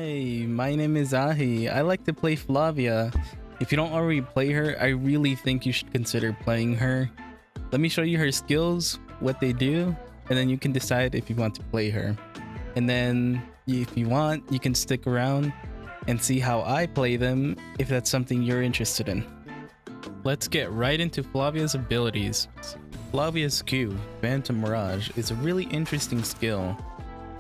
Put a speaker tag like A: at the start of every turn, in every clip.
A: Hi, my name is Ahi. I like to play Flavia. If you don't already play her, I really think you should consider playing her. Let me show you her skills, what they do, and then you can decide if you want to play her. And then if you want, you can stick around and see how I play them if that's something you're interested in. Let's get right into Flavia's abilities. Flavia's Q, Phantom Mirage, is a really interesting skill.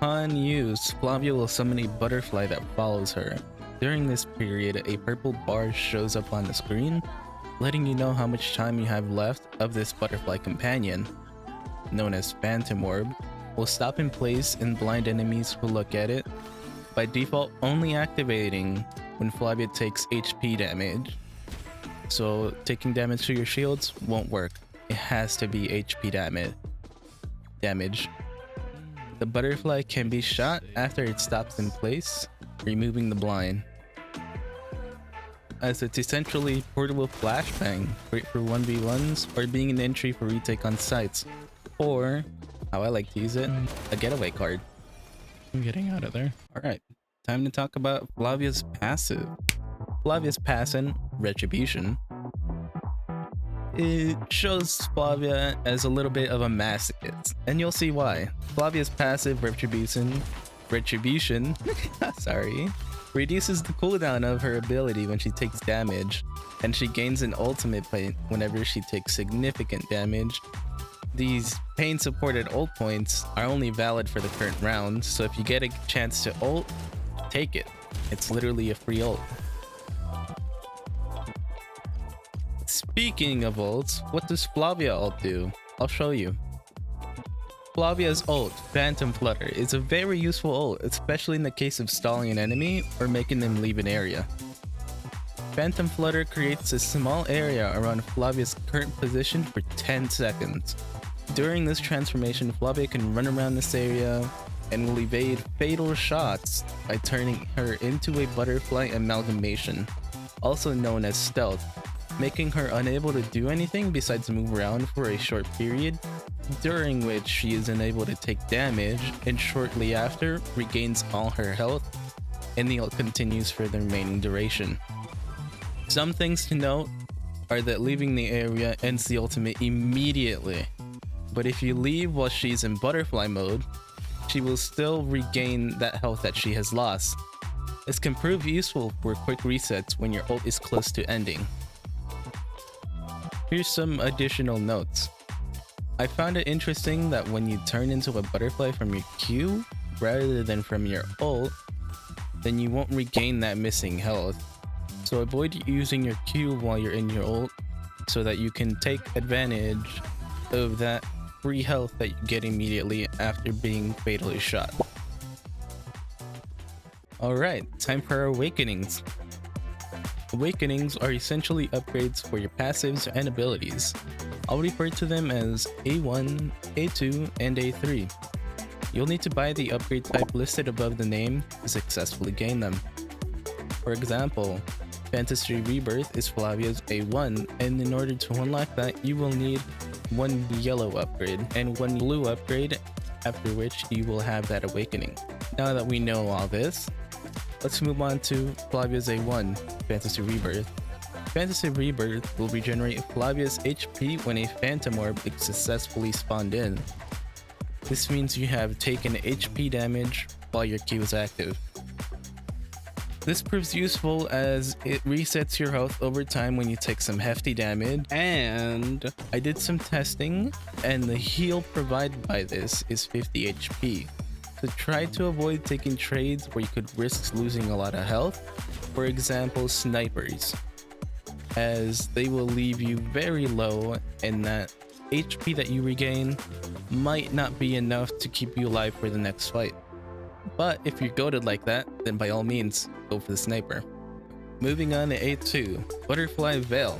A: Upon use, Flavia will summon a butterfly that follows her. During this period, a purple bar shows up on the screen, letting you know how much time you have left of this butterfly companion. Known as Phantom Orb, will stop in place and blind enemies who look at it, by default only activating when Flavia takes HP damage. So taking damage to your shields won't work. It has to be HP damage. The butterfly can be shot after it stops in place, removing the blind. As it's essentially portable flashbang, great for 1v1s or being an entry for retake on sites, or, how I like to use it, a getaway card. I'm getting out of there. Alright, time to talk about Flavia's passive. Flavia's passive, Retribution. It shows Flavia as a little bit of a masochist, and you'll see why. Flavia's passive retribution sorry, reduces the cooldown of her ability when she takes damage, and she gains an ultimate point whenever she takes significant damage. These pain supported ult points are only valid for the current round, so if you get a chance to ult, take it. It's literally a free ult. Speaking of ults, what does Flavia ult do? I'll show you. Flavia's ult, Phantom Flutter, is a very useful ult, especially in the case of stalling an enemy or making them leave an area. Phantom Flutter creates a small area around Flavia's current position for 10 seconds. During this transformation, Flavia can run around this area and will evade fatal shots by turning her into a butterfly amalgamation, also known as stealth, making her unable to do anything besides move around for a short period, during which she is unable to take damage and shortly after regains all her health, and the ult continues for the remaining duration. Some things to note are that leaving the area ends the ultimate immediately, but if you leave while she's in butterfly mode, she will still regain that health that she has lost. This can prove useful for quick resets when your ult is close to ending. Here's some additional notes. I found it interesting that when you turn into a butterfly from your Q rather than from your ult, then you won't regain that missing health. So avoid using your Q while you're in your ult so that you can take advantage of that free health that you get immediately after being fatally shot. Alright, time for our awakenings. Awakenings are essentially upgrades for your passives and abilities. I'll refer to them as A1, A2, and A3. You'll need to buy the upgrade type listed above the name to successfully gain them. For example, Fantasy Rebirth is Flavia's A1, and in order to unlock that, you will need one yellow upgrade and one blue upgrade, after which you will have that awakening. Now that we know all this, let's move on to Flavia's A1, Fantasy Rebirth. Fantasy Rebirth will regenerate Flavia's HP when a Phantom Orb is successfully spawned in. This means you have taken HP damage while your Q is active. This proves useful as it resets your health over time when you take some hefty damage, and I did some testing and the heal provided by this is 50 HP. So try to avoid taking trades where you could risk losing a lot of health, for example snipers, as they will leave you very low and that HP that you regain might not be enough to keep you alive for the next fight. But if you're goated like that, then by all means, go for the sniper. Moving on to A2, Butterfly Veil.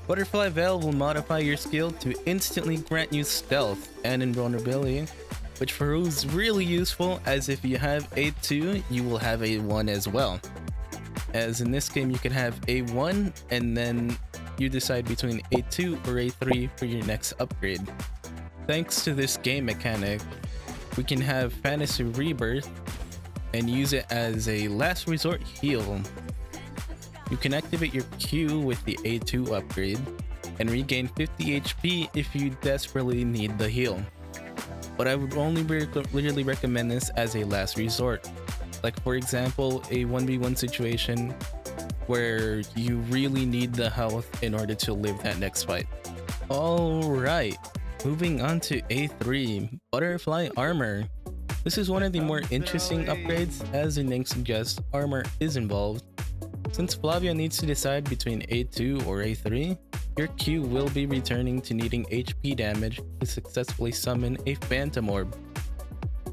A: Butterfly Veil will modify your skill to instantly grant you stealth and invulnerability, which proves really useful as if you have A2, you will have A1 as well. As in this game you can have A1 and then you decide between A2 or A3 for your next upgrade. Thanks to this game mechanic, we can have Fantasy Rebirth and use it as a last resort heal. You can activate your Q with the A2 upgrade and regain 50 HP if you desperately need the heal. But I would only really recommend this as a last resort. Like for example, a 1v1 situation where you really need the health in order to live that next fight. Alright, moving on to A3, Butterfly Armor. This is one of the more interesting upgrades, as the name suggests, armor is involved. Since Flavia needs to decide between A2 or A3, your Q will be returning to needing HP damage to successfully summon a Phantom Orb.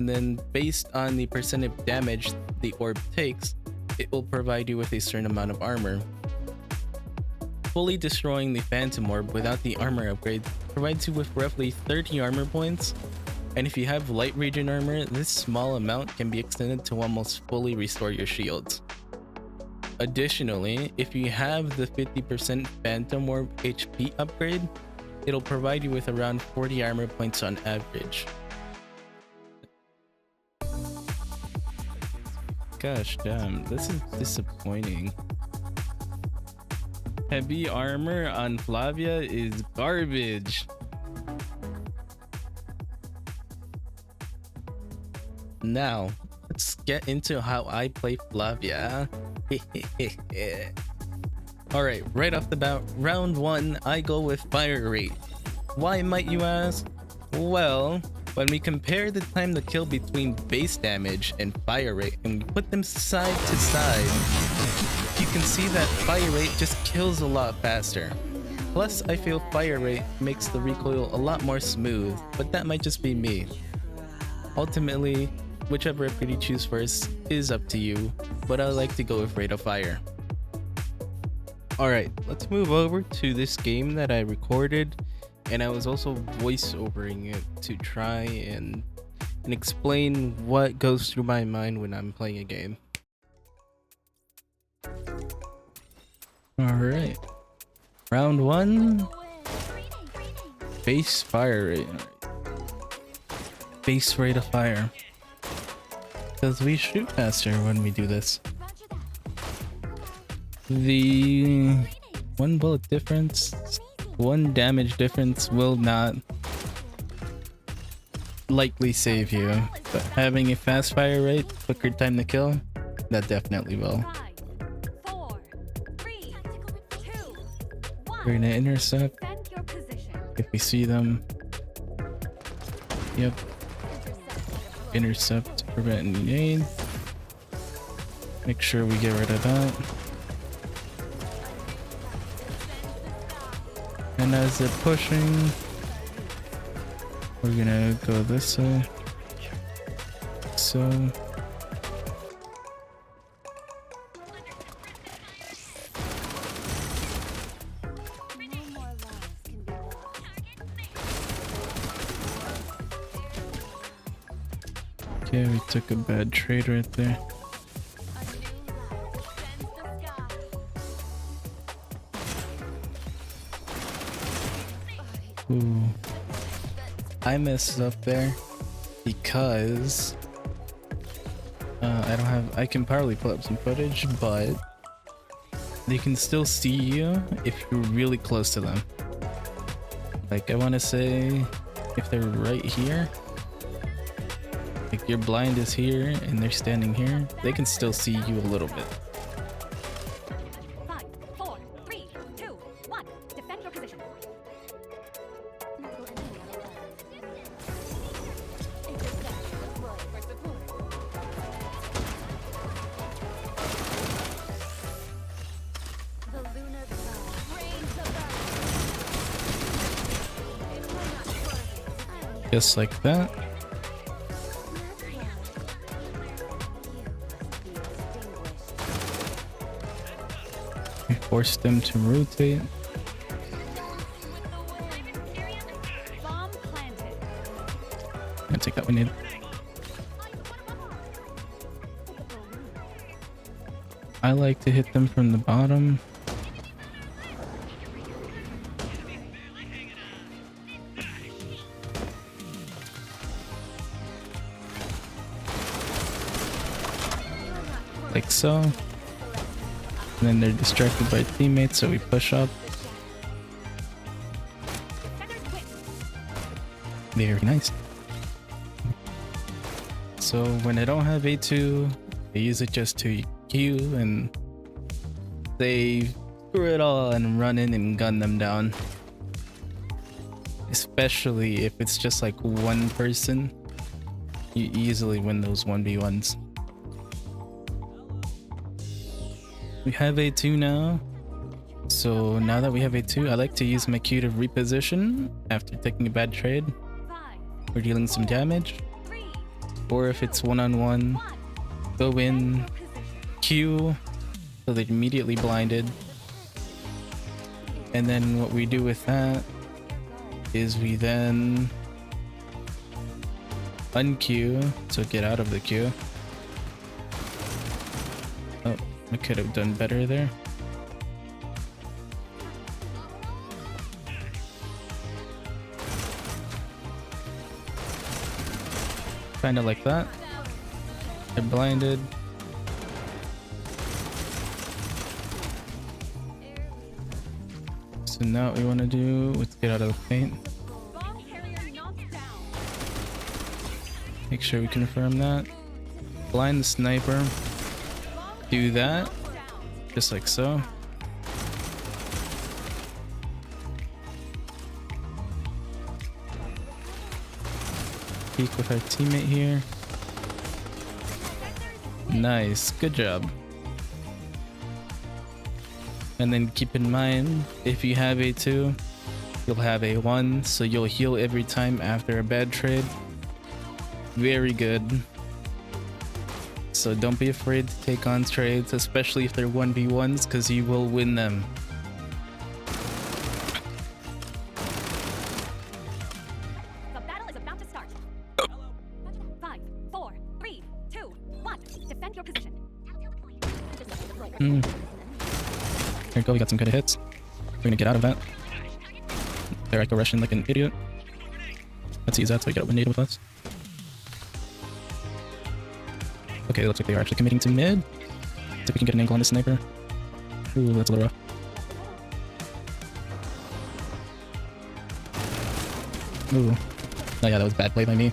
A: And then based on the percent of damage the orb takes, it will provide you with a certain amount of armor. Fully destroying the Phantom Orb without the armor upgrade provides you with roughly 30 armor points, and if you have light region armor, this small amount can be extended to almost fully restore your shields. Additionally, if you have the 50% Phantom Orb HP upgrade, it'll provide you with around 40 armor points on average. Gosh damn, this is disappointing. Heavy armor on Flavia is garbage. Now, let's get into how I play Flavia. Alright, right off the bat, round 1, I go with fire rate. Why might you ask? Well, when we compare the time to kill between base damage and fire rate and we put them side to side, you can see that fire rate just kills a lot faster. Plus, I feel fire rate makes the recoil a lot more smooth, but that might just be me. Ultimately, whichever upgrade you choose first is up to you, but I like to go with rate of fire. Alright, let's move over to this game that I recorded, and I was also voice-overing it to try and explain what goes through my mind when I'm playing a game. Alright, round 1, base fire rate. Base rate of fire. Because we shoot faster when we do this. The 1 bullet difference, 1 damage difference will not likely save you, but having a fast fire rate, quicker time to kill, that definitely will. We're gonna intercept if we see them. Yep. Intercept to prevent any aid. Make sure we get rid of that. And as they're pushing, we're gonna go this way. So okay, we took a bad trade right there. Ooh. I messed up there because I can probably pull up some footage, but they can still see you if you're really close to them. Like I want to say if they're right here, like your blind is here and they're standing here, they can still see you a little bit.
B: 5, 4, 3, 2, 1. Defend your position.
A: Just like that. We force them to rotate. I'll take that we need. I like to hit them from the bottom. like so. And then they're distracted by teammates, so we push up. Very nice. So when I don't have A2, I use it just to Q and they screw it all and run in and gun them down. Especially if it's just like one person, you easily win those 1v1s. We have A2 now. So now that we have A2, I like to use my Q to reposition after taking a bad trade or dealing some damage. Or if it's one-on-one, go in, Q, so they're immediately blinded. And then what we do with that is we then unqueue, so get out of the queue. Oh, I could have done better there. Kind of like that. They're blinded. So now what we want to do, let's get out of the paint. Make sure we confirm that. Blind the sniper. Do that. Just like so. Peek with our teammate here. Nice, good job. And then keep in mind, if you have A2, you'll have A1, so you'll heal every time after a bad trade. Very good. So don't be afraid to take on trades, especially if they're 1v1s, because you will win them.
B: The battle is about to start. 5, 4, 3, 2, 1. Defend your position.
A: There we go, we got some good hits. We're gonna get out of that. There I go rushing like an idiot. Let's use that so we get eliminated with us. Okay, it looks like they are actually committing to mid. See if we can get an angle on the sniper. Ooh, that's a little rough. Ooh. Oh yeah, that was bad play by me.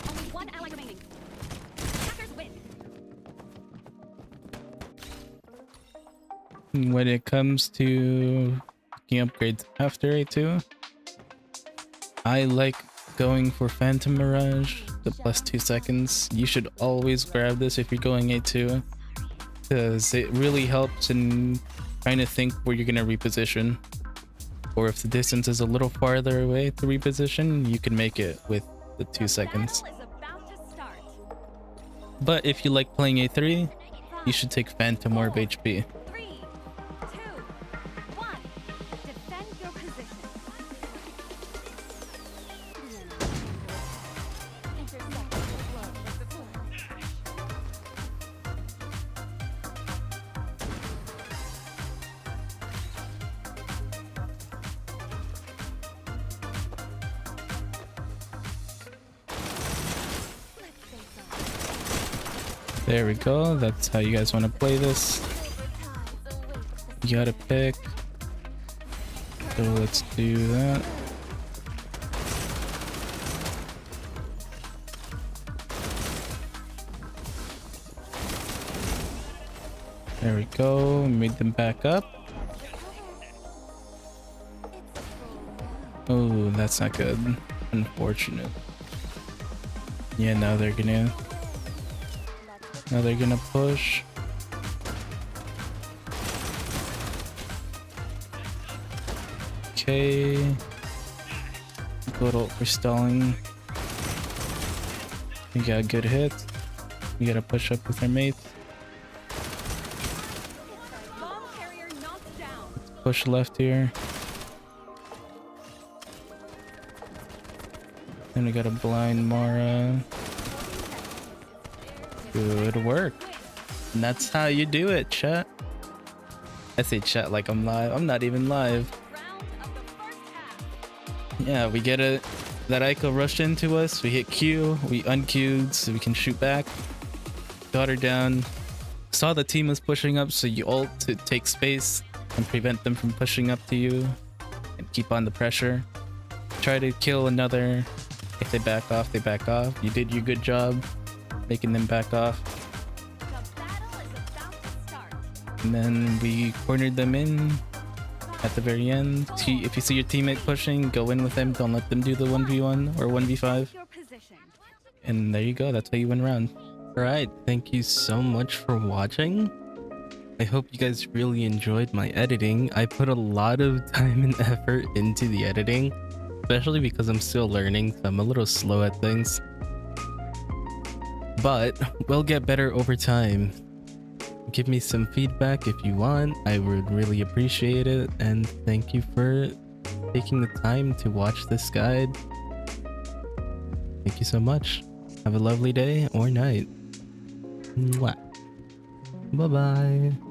B: Only one ally remaining. Attackers win.
A: When it comes to picking upgrades after A2, I like going for Phantom Mirage, the plus 2 seconds. You should always grab this if you're going A2, because it really helps in trying to think where you're going to reposition. Or if the distance is a little farther away to reposition, you can make it with the 2 seconds.
B: Battle is about to start.
A: But if you like playing A3, you should take Phantom Orb HP.
B: 3, 2, 1. Defend your position. Intercept the flow of the floor.
A: There we go, that's how you guys want to play this. You gotta pick. So let's do that. There we go, made them back up. Oh, that's not good. Unfortunate. Yeah, now they're gonna push. Okay. Good ult for stalling. We got a good hit. We gotta push up with our mates.
B: Bomb carrier knocked down.
A: Push left here. Then we got a blind Mara. Good work. And that's how you do it, chat. I say chat like I'm live. I'm not even live.
B: Round of the first half.
A: Yeah, we get a That Aiko rushed into us. We hit Q. We unqueued so we can shoot back. Got her down. Saw the team was pushing up, so you ult to take space and prevent them from pushing up to you and keep on the pressure. Try to kill another. If they back off, they back off. You did your good job making them back off.
B: The battle is about to start.
A: And then we cornered them in at the very end. If you see your teammate pushing, go in with them. Don't let them do the 1v1 or 1v5.
B: Your position.
A: And there you go. That's how you win round. Alright, thank you so much for watching. I hope you guys really enjoyed my editing. I put a lot of time and effort into the editing, especially because I'm still learning, so I'm a little slow at things. But we'll get better over time. Give me some feedback if you want. I would really appreciate it. And thank you for taking the time to watch this guide. Thank you so much. Have a lovely day or night. Mwah. Bye-bye.